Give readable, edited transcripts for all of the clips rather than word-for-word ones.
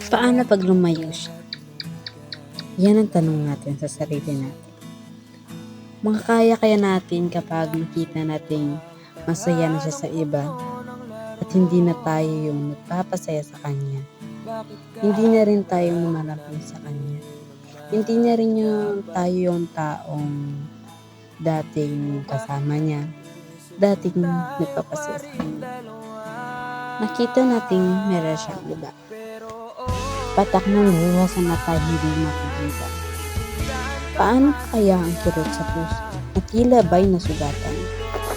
Paano pag lumayo siya? Yan ang tanong natin sa sarili natin. Makakaya kaya natin kapag nakita nating masaya na siya sa iba at hindi na tayo yung nagpapasaya sa kanya. Hindi na rin tayo lumalapit sa kanya. Hindi na rin tayo yung taong dating kasama niya, dating nagpapasaya sa kanya. Nakita nating meron siyang iba. Patak ng luha sa mata, hindi makikita. Paano kaya ang kirot sa puso na tila ba'y nasugatan?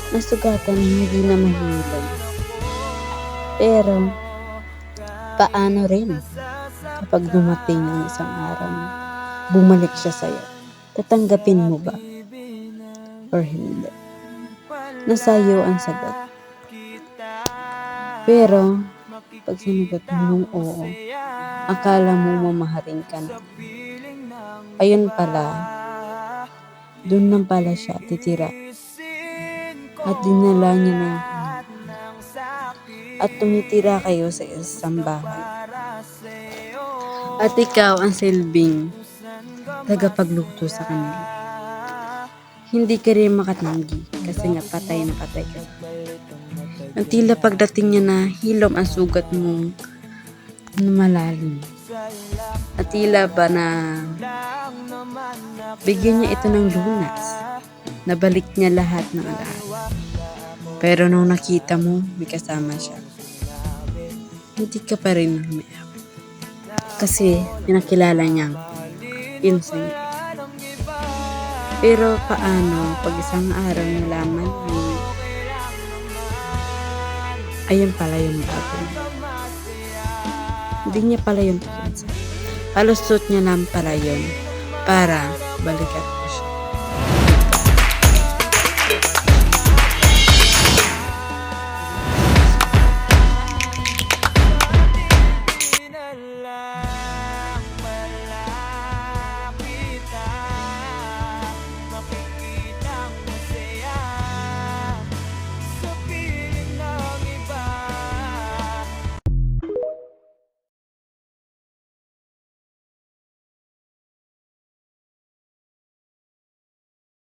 Nasugatan hindi na mahilay. Pero, paano rin kapag dumating ang isang araw na bumalik siya sa'yo? Tatanggapin mo ba? Or hindi? Nasa'yo ang sagot. Pero, pag sinagot mo oo, akala mo mamaharin ka na. Ayun pala, doon lang pala siya titira. At dinala niya na yung kanya. At tumitira kayo sa isang bahay. At ikaw ang silbing tagapagluto sa kanila. Hindi ka rin makatanggi kasi nga patay na patay ka. Ang tila pagdating niya na hilom ang sugat mong malalim. At tila ba na bigyan niya ito ng lunas. Nabalik niya lahat ng alaala. Pero nung nakita mo, may kasama siya. Hindi ka pa rin umiyak. Kasi pinakilala niyang insane. Pero paano pag isang araw nalaman ayun pala yung bago. Hindi niya pala yung pinsan. Palusot niya lang pala yun para balikan.